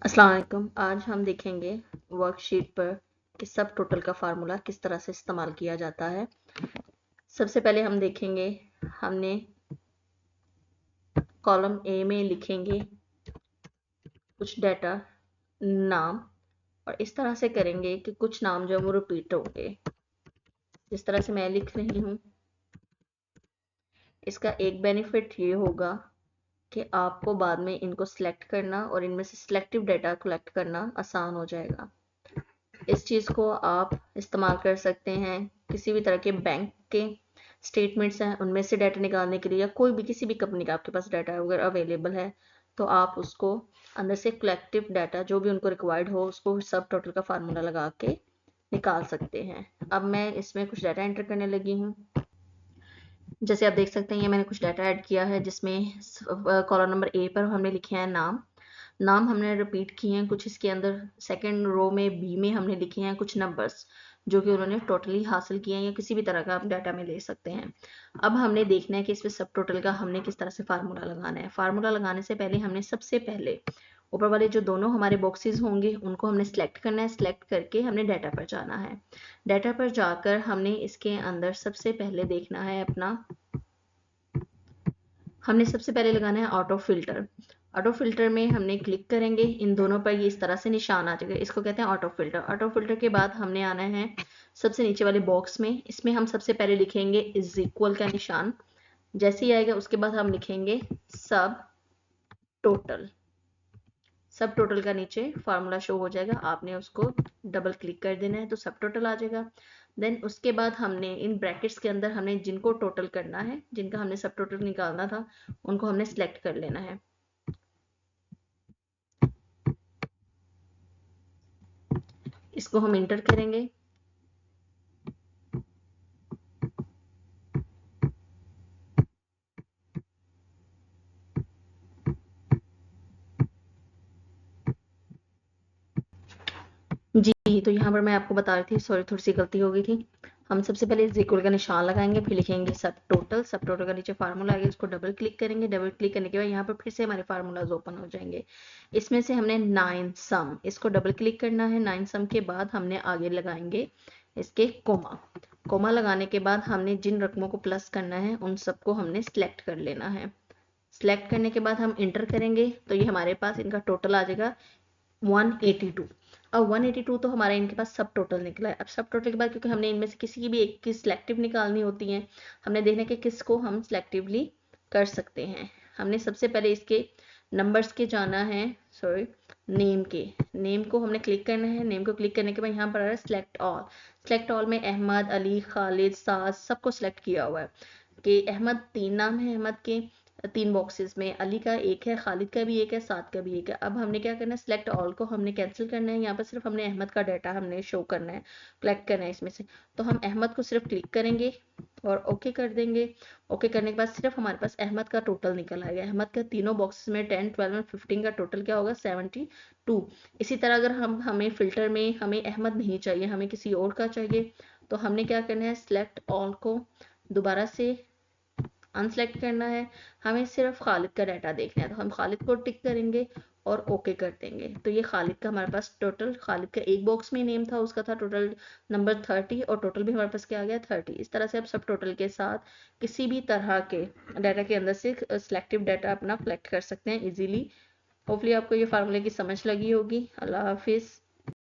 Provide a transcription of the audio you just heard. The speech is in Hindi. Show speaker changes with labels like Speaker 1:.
Speaker 1: अस्सलाम वालेकुम। आज हम देखेंगे वर्कशीट पर कि सब टोटल का फार्मूला किस तरह से इस्तेमाल किया जाता है। सबसे पहले हम देखेंगे, हमने कॉलम ए में लिखेंगे कुछ डाटा, नाम, और इस तरह से करेंगे कि कुछ नाम जो वो रिपीट होंगे। जिस तरह से मैं लिख रही हूँ, इसका एक बेनिफिट ये होगा कि आपको बाद में इनको सिलेक्ट करना और इनमें से सिलेक्टिव डाटा कलेक्ट करना आसान हो जाएगा। इस चीज़ को आप इस्तेमाल कर सकते हैं किसी भी तरह के बैंक के स्टेटमेंट्स हैं उनमें से डाटा निकालने के लिए, या कोई भी किसी भी कंपनी का आपके पास डाटा अगर अवेलेबल है तो आप उसको अंदर से कलेक्टिव डाटा जो भी उनको रिक्वायर्ड हो उसको सब टोटल का फार्मूला लगा के निकाल सकते हैं। अब मैं इसमें कुछ डाटा एंटर करने लगी हूँ। जैसे आप देख सकते हैं ये मैंने कुछ डाटा ऐड किया है, जिसमें कॉलम नंबर ए पर हमने लिखे हैं नाम। नाम हमने रिपीट किए हैं कुछ, इसके अंदर सेकंड रो में बी में हमने लिखे हैं कुछ नंबर्स जो कि उन्होंने टोटली हासिल किए हैं, या किसी भी तरह का आप डाटा में ले सकते हैं। अब हमने देखना है कि इसमें सब टोटल का हमने किस तरह से फार्मूला लगाना है। फार्मूला लगाने से पहले हमने सबसे पहले ऊपर वाले जो दोनों हमारे बॉक्सेस होंगे उनको हमने सेलेक्ट करना है। सेलेक्ट करके हमने डाटा पर जाना है। डाटा पर जाकर हमने इसके अंदर सबसे पहले देखना है हमने सबसे पहले लगाना है ऑटो फिल्टर। ऑटो फिल्टर में हमने क्लिक करेंगे, इन दोनों पर ये इस तरह से निशान आ जाएगा, इसको कहते हैं ऑटो फिल्टर। ऑटो फिल्टर के बाद हमने आना है सबसे नीचे वाले बॉक्स में, इसमें हम सबसे पहले लिखेंगे इज इक्वल का निशान। जैसे ही आएगा उसके बाद हम लिखेंगे सब टोटल। सब टोटल का नीचे फार्मूला शो हो जाएगा, आपने उसको डबल क्लिक कर देना है तो सब टोटल आ जाएगा। देन उसके बाद हमने इन ब्रैकेट्स के अंदर हमने जिनको टोटल करना है, जिनका हमने सब टोटल निकालना था, उनको हमने सिलेक्ट कर लेना है। इसको हम इंटर करेंगे। जी, तो यहाँ पर मैं आपको बता रही थी, सॉरी थोड़ी सी गलती हो गई थी। हम सबसे पहले इज इक्वल का निशान लगाएंगे, फिर लिखेंगे सब टोटल। सब टोटल का नीचे फार्मूला आएगा, इसको डबल क्लिक करेंगे। डबल क्लिक करने के बाद यहाँ पर फिर से हमारे फार्मूलाज ओपन हो जाएंगे। इसमें से हमने 9 सम, इसको डबल क्लिक करना है। 9 सम के बाद हमने आगे लगाएंगे इसके कोमा। कोमा लगाने के बाद हमने जिन रकमों को प्लस करना है उन सबको हमने सिलेक्ट कर लेना है। सिलेक्ट करने के बाद हम इंटर करेंगे तो ये हमारे पास इनका टोटल आ जाएगा 182। अब 182 तो हमारा इनके पास सब टोटल निकला है। अब सब टोटल के बाद क्योंकि हमने इनमें से किसी की भी एक की सिलेक्टिव निकालनी होती है, हमने देखना है कि किसको हम सिलेक्टिवली कर सकते हैं। हमने सबसे पहले इसके नंबर्स के जाना है, सॉरी नेम को हमने क्लिक करना है। नेम को क्लिक करने के बाद यहाँ पर आ रहा है सिलेक्ट ऑल। सिलेक्ट ऑल में अहमद, अली, खालिद, साद सबको सिलेक्ट किया हुआ है कि अहमद 3 नाम है, अहमद के 3 बॉक्सेस में, अली का 1 है, खालिद का भी 1 है, साद का भी 1 है। अब हमने क्या करना है, सिलेक्ट ऑल को हमने कैंसिल करना है। यहाँ पर सिर्फ हमने अहमद का डाटा हमने शो करना है, कलेक्ट करना है इसमें से। तो हम अहमद को सिर्फ क्लिक करेंगे और ओके कर देंगे। ओके करने के बाद सिर्फ हमारे पास अहमद का टोटल निकल आएगा। अहमद का तीनों बॉक्सेस में 10, 12 और 15 का टोटल क्या होगा, 72। इसी तरह अगर हमें फिल्टर में हमें अहमद नहीं चाहिए, हमें किसी और का चाहिए, तो हमने क्या करना है, सिलेक्ट ऑल को दोबारा से अनसेलेक्ट करना है। हमें सिर्फ खालिद का डाटा देखना है, तो हम खालिद को टिक करेंगे और ओके कर देंगे। तो ये खालिद का हमारे पास टोटल, खालिद का एक बॉक्स में नेम था, उसका था टोटल नंबर 30 और टोटल भी हमारे पास क्या आ गया 30। इस तरह से आप सब टोटल के साथ किसी भी तरह के डाटा के अंदर से सिलेक्टिव डाटा अपना कलेक्ट कर सकते हैं इजीली। होपफुली आपको ये फार्मूले की समझ लगी होगी। अल्लाह हाफिज़।